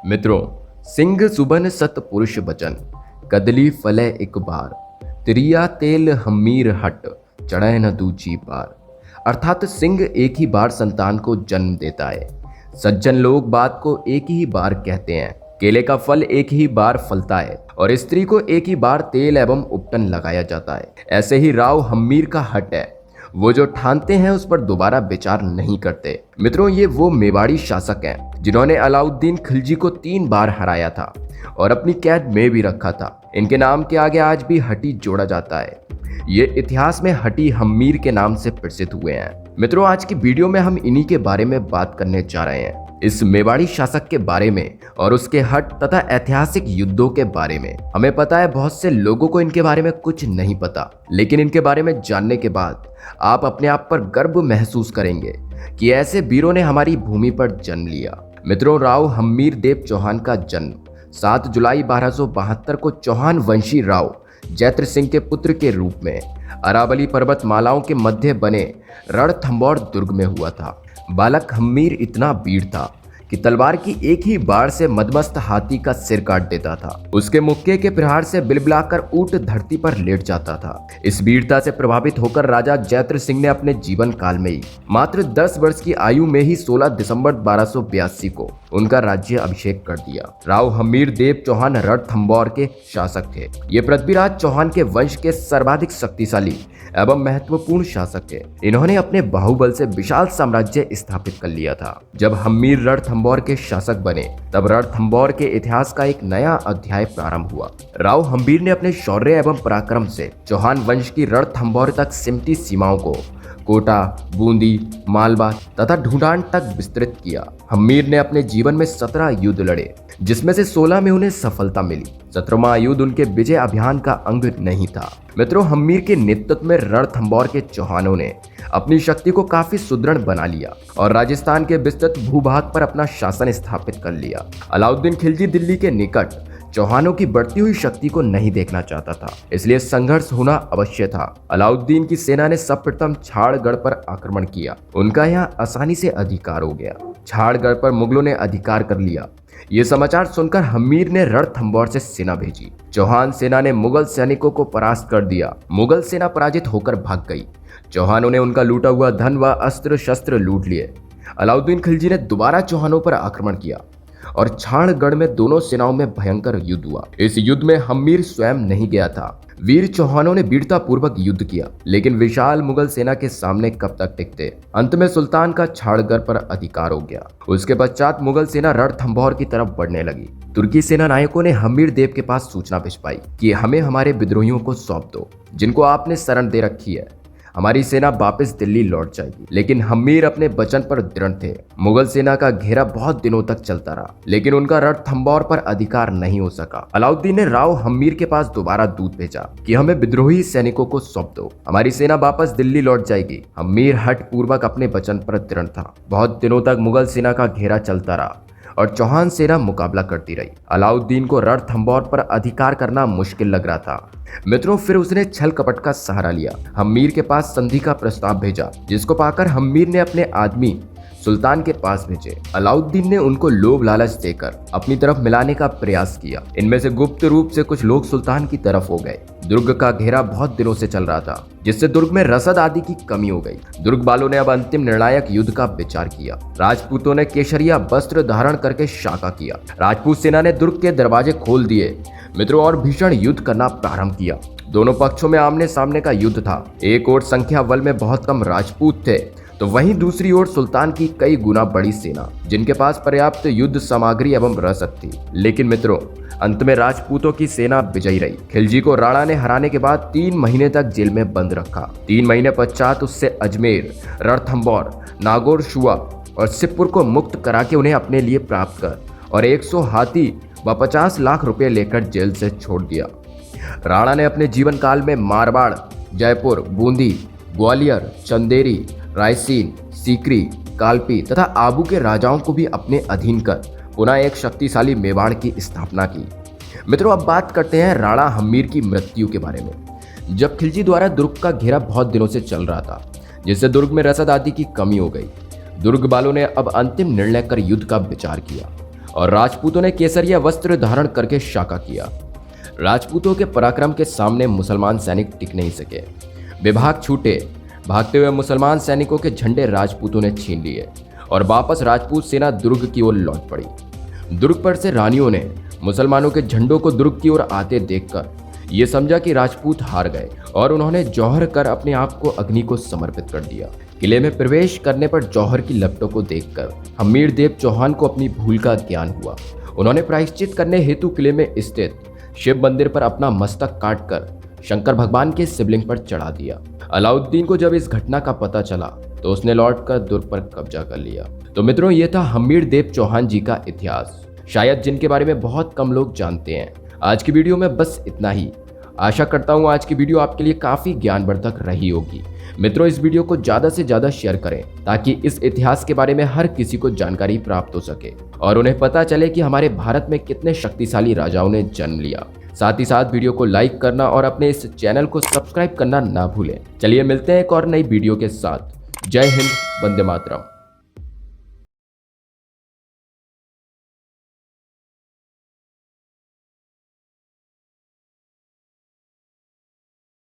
मित्रों, सिंह सुबन सत पुरुष बचन, कदली फले एक बार, तिरिया तेल हमीर हट, चढ़े न दूजी बार। अर्थात सिंह एक ही बार संतान को जन्म देता है। सज्जन लोग बात को एक ही बार कहते हैं। केले का फल एक ही बार फलता है और स्त्री को एक ही बार तेल एवं उपटन लगाया जाता है। ऐसे ही राव हम्मीर का हट है, वो जो ठानते हैं उस पर दोबारा विचार नहीं करते। मित्रों, ये वो मेवाड़ी शासक हैं जिन्होंने अलाउद्दीन खिलजी को 3 बार हराया था और अपनी कैद में भी रखा था। इनके नाम के आगे आज भी हटी जोड़ा जाता है। ये इतिहास में हटी हम्मीर के नाम से प्रसिद्ध हुए हैं। मित्रों, आज की वीडियो में हम इन्हीं के बारे में बात करने जा रहे हैं, इस मेवाड़ी शासक के बारे में और उसके हट तथा ऐतिहासिक युद्धों के बारे में। हमें पता है बहुत से लोगों को इनके बारे में कुछ नहीं पता, लेकिन इनके बारे में जानने के बाद आप अपने आप पर गर्व महसूस करेंगे कि ऐसे वीरों ने हमारी भूमि पर जन्म लिया। मित्रों, राव हम्मीर देव चौहान का जन्म 7 जुलाई 1272 को चौहान वंशी राव जैत्र सिंह के पुत्र के रूप में अरावली पर्वतमालाओं के मध्य बने रणथंभौर दुर्ग में हुआ था। बालक हम्मीर इतना वीर था कि तलवार की एक ही बार से मदमस्त हाथी का सिर काट देता था। उसके मुक्के के प्रहार से बिलबिलाकर ऊंट धरती पर लेट जाता था। इस वीरता से प्रभावित होकर राजा जैत्र सिंह ने अपने जीवन काल में ही मात्र 10 वर्ष की आयु में ही 16 दिसंबर 1282 को उनका राज्य अभिषेक कर दिया। राव हम्मीर देव चौहान रणथंभौर के शासक थे। ये पृथ्वीराज चौहान के वंश के सर्वाधिक शक्तिशाली एवं महत्वपूर्ण शासक थे। इन्होंने अपने बाहुबल से विशाल साम्राज्य स्थापित कर लिया था। जब हम्मीर रणथंभौर के शासक बने तब रणथंभौर के इतिहास का एक नया अध्याय प्रारंभ हुआ। राव हम्मीर ने अपने शौर्य एवं पराक्रम से चौहान वंश की रणथंभौर तक सिमटी सीमाओं को कोटा, बूंदी, मालवा तथा ढूंढान तक विस्तृत किया। हम्मीर ने अपने जीवन में 17 युद्ध लड़े, जिसमें से 16 में उन्हें सफलता मिली। 17वां युद्ध उनके विजय अभियान का अंग नहीं था। मित्रों, हम्मीर के नेतृत्व में रणथंभौर के चौहानों ने अपनी शक्ति को काफी सुदृढ़ बना लिया और राजस्थान के विस्तृत भूभाग पर अपना शासन स्थापित कर लिया। अलाउद्दीन खिलजी दिल्ली के निकट चौहानों की बढ़ती हुई शक्ति को नहीं देखना चाहता था, इसलिए संघर्ष होना अवश्य था। अलाउद्दीन की सेना ने सर्वप्रथम छाड़गढ़ पर आक्रमण किया। उनका यहाँ आसानी से अधिकार हो गया। छाड़गढ़ पर मुगलों ने अधिकार कर लिया। ये समाचार सुनकर हम्मीर ने रणथंभौर से सेना भेजी। चौहान सेना ने मुगल सैनिकों को परास्त कर दिया। मुगल सेना पराजित होकर भाग गई। चौहानों ने उनका लूटा हुआ धन व अस्त्र शस्त्र लूट लिए। अलाउद्दीन खिलजी ने दोबारा चौहानों पर आक्रमण किया और छाड़गढ़ में दोनों सेनाओं में भयंकर युद्ध हुआ। इस युद्ध में हम्मीर स्वयं नहीं गया था। वीर चौहानों ने वीरता पूर्वक युद्ध किया, लेकिन विशाल मुगल सेना के सामने कब तक टिकते। अंत में सुल्तान का छाड़गढ़ पर अधिकार हो गया। उसके पश्चात मुगल सेना रणथंभौर की तरफ बढ़ने लगी। तुर्की सेना नायकों ने हम्मीर देव के पास सूचना भिजवाई कि हमें हमारे विद्रोहियों को सौंप दो, जिनको आपने शरण दे रखी है। हमारी सेना वापस दिल्ली लौट जाएगी। लेकिन हम्मीर अपने वचन पर दृढ़ थे। मुगल सेना का घेरा बहुत दिनों तक चलता रहा, लेकिन उनका रणथंभौर पर अधिकार नहीं हो सका। अलाउद्दीन ने राव हम्मीर के पास दोबारा दूत भेजा कि हमें विद्रोही सैनिकों को सौंप दो, हमारी सेना वापस दिल्ली लौट जाएगी। हम्मीर हठ पूर्वक अपने वचन पर दृढ़ था। बहुत दिनों तक मुगल सेना का घेरा चलता रहा और चौहान सेना मुकाबला करती रही। अलाउद्दीन को रणथंभौर पर अधिकार करना मुश्किल लग रहा था। मित्रों, फिर उसने छल कपट का सहारा लिया। हम्मीर के पास संधि का प्रस्ताव भेजा, जिसको पाकर हम्मीर ने अपने आदमी सुल्तान के पास भेजे। अलाउद्दीन ने उनको लोभ लालच देकर अपनी तरफ मिलाने का प्रयास किया। इनमें से गुप्त रूप से कुछ लोग सुल्तान की तरफ हो गए। दुर्ग का घेरा बहुत दिनों से चल रहा था, जिससे दुर्ग में रसद आदि की कमी हो गई। दुर्ग वालों ने अब अंतिम निर्णायक युद्ध का विचार किया। राजपूतों ने केशरिया वस्त्र धारण करके शाका किया। राजपूत सेना ने दुर्ग के दरवाजे खोल दिए। मित्रों, और भीषण युद्ध करना प्रारंभ किया। दोनों पक्षों में आमने सामने का युद्ध था। एक ओर संख्या बल में बहुत कम राजपूत थे, तो वहीं दूसरी ओर सुल्तान की कई गुना बड़ी सेना, जिनके पास पर्याप्त युद्ध सामग्री एवं रसद थी। लेकिन मित्रों, अंत में राजपूतों की सेना विजयी रही। खिलजी को राणा ने हराने के बाद 3 महीने तक जेल में बंद रखा। 3 महीने पश्चात उससे अजमेर, रणथंभौर, नागौर, शुआ और सिरपुर को मुक्त करा के उन्हें अपने लिए प्राप्त कर और 100 हाथी व 50 लाख रुपए लेकर जेल से छोड़ दिया। राणा ने अपने जीवन काल में मारवाड़, जयपुर, बूंदी, ग्वालियर, चंदेरी, रायसीन, सीकरी, कालपी तथा आबू के राजाओं को भी अपने अधीन कर पुनः एक शक्तिशाली मेवाड़ की स्थापना की। मित्रों, अब बात करते हैं राणा हम्मीर की मृत्यु के बारे में। जब खिलजी द्वारा दुर्ग का घेरा बहुत दिनों से चल रहा था, जिससे दुर्ग में रसद आदि की कमी हो गई, दुर्ग वालों ने अब अंतिम निर्णय कर युद्ध का विचार किया। और राजपूतों ने केसरिया वस्त्र धारण करके शाका किया। राजपूतों के पराक्रम के सामने मुसलमान सैनिक टिक नहीं सके। विभाग छूटे। भागते हुए मुसलमान सैनिकों के झंडे राजपूतों ने छीन लिए और वापस राजपूत सेना दुर्ग की ओर लौट पड़ी। दुर्ग पर से रानियों ने मुसलमानों के झंडों को दुर्ग की ओर आते देखकर ये समझा कि राजपूत हार गए और उन्होंने जौहर कर अपने आप को अग्नि को समर्पित कर दिया। किले में प्रवेश करने पर जौहर की लपटों को देखकर हमीर देव चौहान को अपनी भूल का ज्ञान हुआ। उन्होंने प्रायश्चित करने हेतु किले में स्थित शिव मंदिर पर अपना मस्तक काटकर शंकर भगवान के शिवलिंग पर चढ़ा दिया। अलाउद्दीन को जब इस घटना का पता चला तो उसने लौटकर दुर्ग पर कब्जा कर लिया। तो मित्रों, ये था हमीर देव चौहान जी का इतिहास, शायद जिनके बारे में बहुत कम लोग जानते हैं। आज की वीडियो में बस इतना ही। आशा करता हूँ आज की वीडियो आपके लिए काफी ज्ञानवर्धक रही होगी। मित्रों, इस वीडियो को ज्यादा से ज्यादा शेयर करें ताकि इस इतिहास के बारे में हर किसी को जानकारी प्राप्त हो सके और उन्हें पता चले कि हमारे भारत में कितने शक्तिशाली राजाओं ने जन्म लिया। साथ ही साथ वीडियो को लाइक करना और अपने इस चैनल को सब्सक्राइब करना ना भूलें। चलिए मिलते हैं एक और नई वीडियो के साथ। जय हिंद, वंदे मातरम।